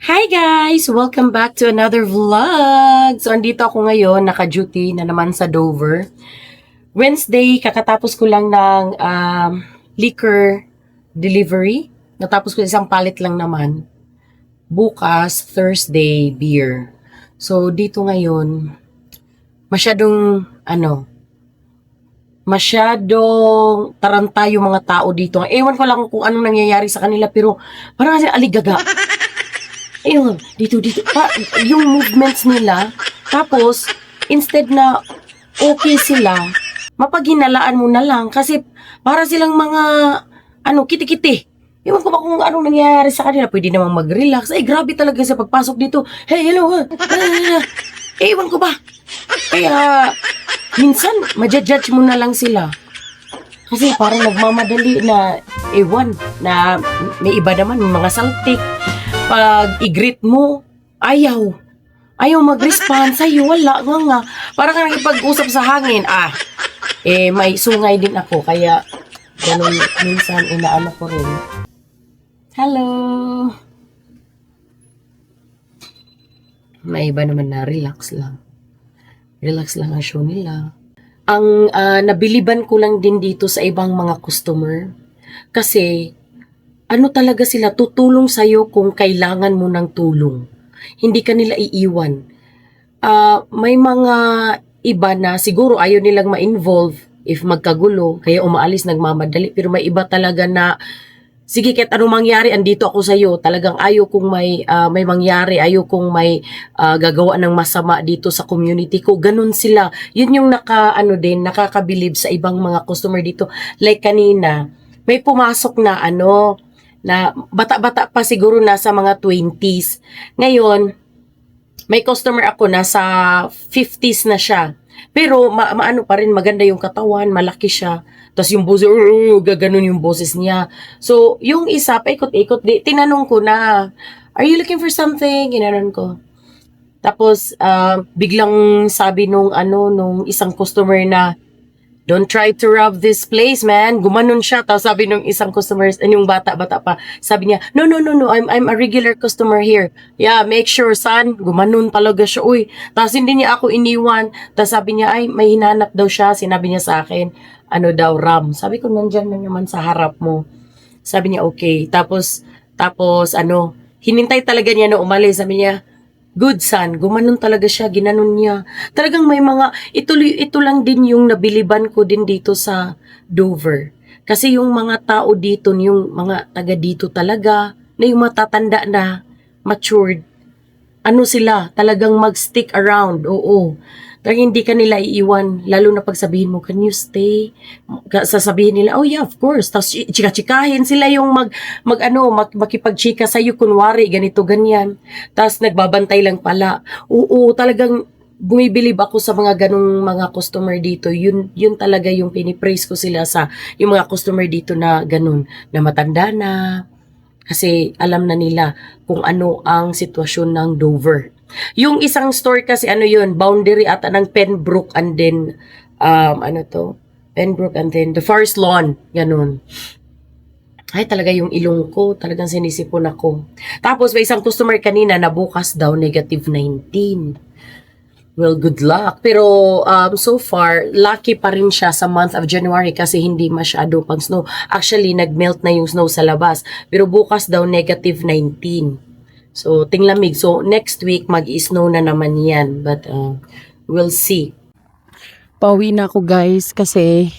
Hi guys! Welcome back to another vlog! So, andito ako ngayon, naka-duty na naman sa Dover. Wednesday, kakatapos ko lang ng liquor delivery. Natapos ko isang palit lang naman. Bukas, Thursday, beer. So, dito ngayon, masyadong taranta yung mga tao dito. Ewan ko lang kung anong nangyayari sa kanila, pero parang kasi aligaga. Ayun, dito. Yung movements nila, tapos, instead na okay sila, mapaghinalaan mo na lang kasi para silang mga, kiti-kiti. Ewan ko ba kung anong nangyayari sa kanila, pwede namang mag-relax. Ay, grabe talaga sa pagpasok dito. Hey, hello, ewan ko ba. Kaya, minsan, ma-judge mo na lang sila. Kasi parang nagmamadali na, ewan, na may iba naman, may mga saltik. Pag i-greet mo, ayaw mag-respond sa'yo, wala nga. Parang ka nakipag-usap sa hangin. May sungay din ako, kaya ganun minsan inaano ko rin. Hello! May iba naman na relax lang. Relax lang ang show nila. Ang nabiliban ko lang din dito sa ibang mga customer, kasi talaga sila, tutulong sa'yo kung kailangan mo ng tulong. Hindi ka nila iiwan. May mga iba na siguro ayaw nilang ma-involve if magkagulo, kaya umaalis, nagmamadali. Pero may iba talaga na, sige, kahit anong mangyari, andito ako sa'yo. Talagang ayaw kong may mangyari, ayaw kong may gagawa ng masama dito sa community ko. Ganun sila. Yun yung nakakabilib sa ibang mga customer dito. Like kanina, may pumasok na na bata-bata pa, siguro nasa mga 20s. Ngayon, may customer ako, nasa 50s na siya. Pero maano pa rin, maganda yung katawan, malaki siya. Tapos yung boses, gaganon yung boses niya. So, yung isa, paikot-ikot, tinanong ko na, are you looking for something? Ginanon ko. Tapos, biglang sabi nung isang customer na, don't try to rob this place, man. Gumanon siya. Tapos sabi nung isang customer, yung bata-bata pa, sabi niya, no, I'm a regular customer here. Yeah, make sure, son. Gumanon talaga siya. Uy, tapos hindi niya ako iniwan. Tapos sabi niya, ay, may hinanap daw siya. Sinabi niya sa akin, ram. Sabi ko, nandyan na naman sa harap mo. Sabi niya, okay. Tapos, hinintay talaga niya na umalis. Sabi niya, good son, gumanon talaga siya, ginanon niya. Talagang may mga, ito lang din yung nabiliban ko din dito sa Dover. Kasi yung mga tao dito, yung mga taga dito talaga, na yung matatanda na, matured, sila, talagang mag-stick around, oo. Talagang hindi ka nila iiwan, lalo na pag sabihin mo, can you stay? Sasabihin nila, oh yeah, of course. Tapos chika-chikahin sila yung makipag-chika sa'yo, kunwari, ganito, ganyan. Tapos nagbabantay lang pala. Oo, talagang bumibilib ako sa mga ganong mga customer dito. Yun talaga yung pinipraise ko sila sa yung mga customer dito na ganon, na matanda na. Kasi alam na nila kung ano ang sitwasyon ng Dover. Yung isang store kasi yun, boundary ata ng Pembroke and then, Pembroke and then the Forest Lawn, ganun. Ay, talaga yung ilong ko, talagang sinisipon ako. Tapos may isang customer kanina na bukas daw negative 19. Well, good luck. Pero so far, lucky pa rin siya sa month of January kasi hindi masyado pang snow. Actually, nagmelt na yung snow sa labas. Pero bukas daw negative 19. So, tinglamig. So, next week, mag-snow na naman yan. But, we'll see. Pauwi na ako, guys, kasi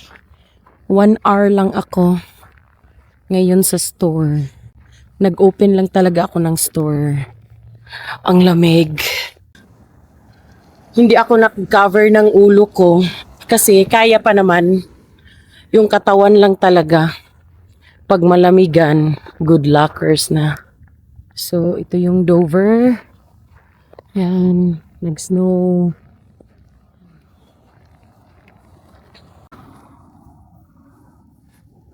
1 hour lang ako ngayon sa store. Nag-open lang talaga ako ng store. Ang lamig. Hindi ako nag-cover ng ulo ko kasi kaya pa naman. Yung katawan lang talaga. Pag malamigan, good luckers na. So, ito yung Dover. Yan, nag-snow.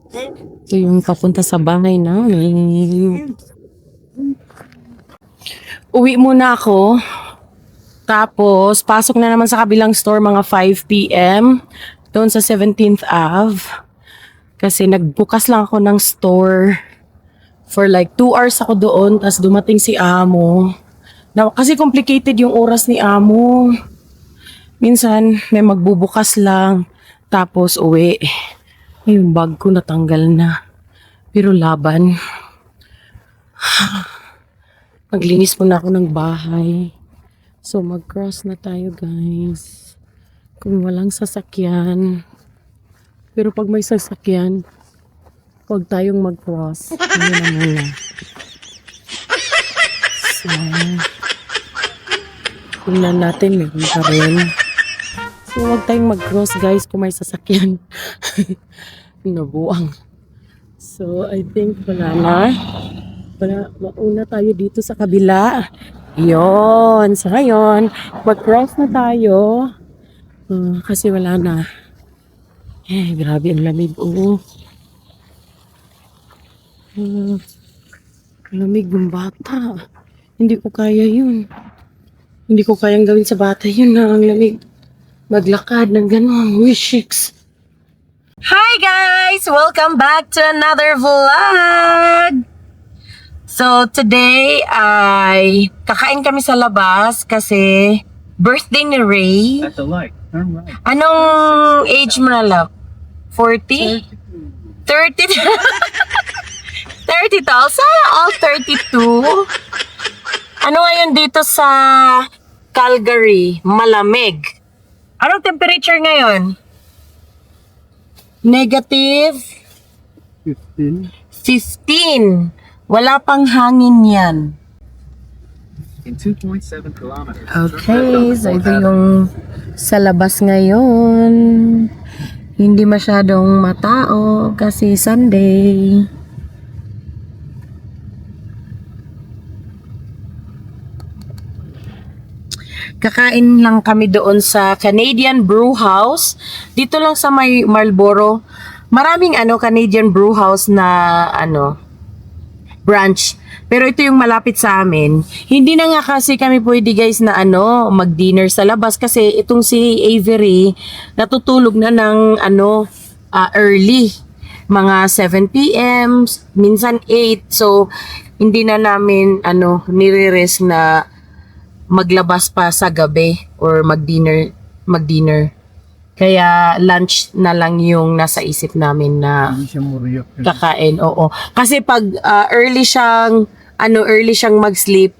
Ito yung papunta sa bahay namin. Uwi muna ako. Tapos, pasok na naman sa kabilang store mga 5 p.m. Doon sa 17th Ave. Kasi nagbukas lang ako ng store For like 2 hours ako doon, tapos dumating si amo. Kasi complicated yung oras ni amo. Minsan, may magbubukas lang, tapos uwi. Yung bag ko natanggal na. Pero laban. Maglinis muna ako ng bahay. So, mag-cross na tayo, guys. Kung walang sasakyan. Pero pag may sasakyan, huwag tayong mag-cross. Ano na muna. So, tingnan natin, meron pa rin. So, huwag tayong mag-cross, guys, kung may sasakyan. Nabuang. So, I think wala na. Mauna tayo dito sa kabila. Yun. So, ngayon, mag-cross na tayo. Kasi wala na. Grabe ang lamig. Lamig ng bata. Hindi ko kaya yun. Hindi ko kayang gawin sa bata yun na ang lamig. Maglakad ng gano'n. Wishix. Hi guys! Welcome back to another vlog! So today ay kakain kami sa labas kasi birthday ni Ray. That's a light. Turn right. Anong age mo na, love? 40? 30? 30 to? Sana all 32? Ano ngayon dito sa Calgary? Malamig. Anong temperature ngayon? Negative 15. 15. Wala pang hangin yan. In 2.7 kilometers. Okay, so ito yung sa labas ngayon. Hindi masyadong matao kasi Sunday. Kakain lang kami doon sa Canadian Brew House. Dito lang sa may Marlboro. Maraming Canadian Brew House na branch. Pero ito yung malapit sa amin. Hindi na nga kasi kami pwede guys na mag-dinner sa labas kasi itong si Avery natutulog na ng early. Mga 7 p.m. minsan 8. So hindi na namin nire-risk na maglabas pa sa gabi or mag-dinner. Kaya lunch na lang yung nasa isip namin na Hindi siya muriyok. kakain. Oo. Kasi pag early siyang mag-sleep,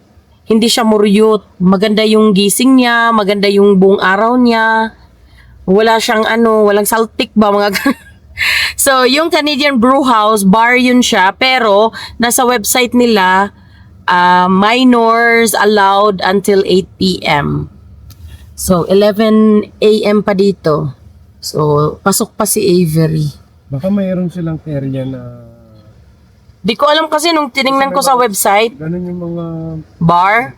hindi siya muryot. Maganda yung gising niya, maganda yung buong araw niya. Wala siyang walang saltik ba mga So, yung Canadian Brew House, bar yun siya, pero nasa website nila minors allowed until 8 p.m. So, 11 a.m. pa dito. So, pasok pa si Avery. Baka mayroon silang area na Di ko alam kasi nung tiningnan ko sa website, ganun yung mga bar.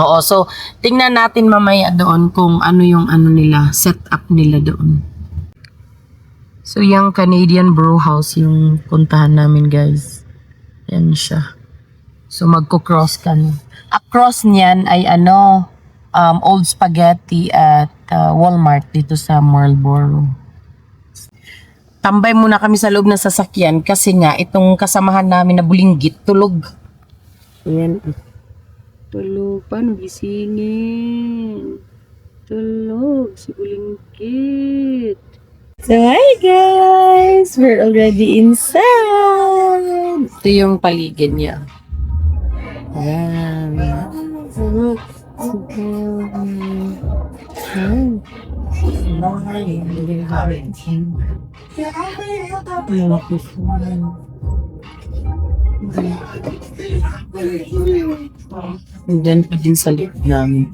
Oo, so, tingnan natin mamaya doon kung ano yung nila, setup nila doon. So, yung Canadian Brew House yung puntahan namin, guys. Yan siya. So, magko-cross kami. Across niyan ay Old Spaghetti at Walmart dito sa Marlboro. Tambay muna kami sa loob ng sasakyan kasi nga itong kasamahan namin na bulinggit tulog. Ayan. Tulog. Paano gisingin? Tulog si bulinggit. So, hi guys! We're already inside! Ito yung paligid niya. Ayan. Diyan pa din sa loob namin.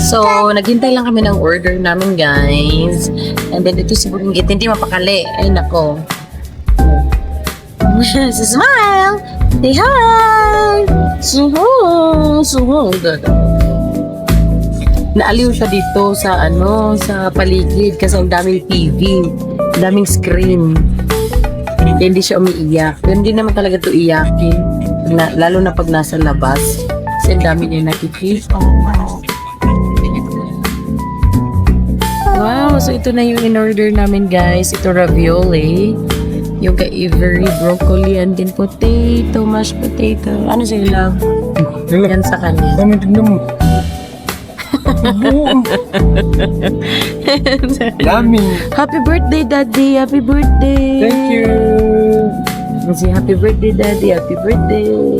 So, naghintay lang kami ng order namin, guys. And then, ito si Bulinggit. Hindi mapakali. Ay, nako. So, smile! Say hi! Suho! Naaliw siya dito sa sa paligid kasi ang daming TV. Ang daming screen. Hindi siya umiiyak. Pero hindi naman talaga ito iyakin. Lalo na pag nasa labas. Kasi ang dami niya nakikita. Wow! So, ito na yung in-order namin, guys. Ito ravioli. Yung kay Ivory, broccoli, and then potato, mashed potato. Ano sa'yo, love? Yan sa kanya. Kami tignan mo. Dami. Happy birthday, Daddy! Happy birthday! Thank you. Kasi happy birthday, Daddy! Happy birthday!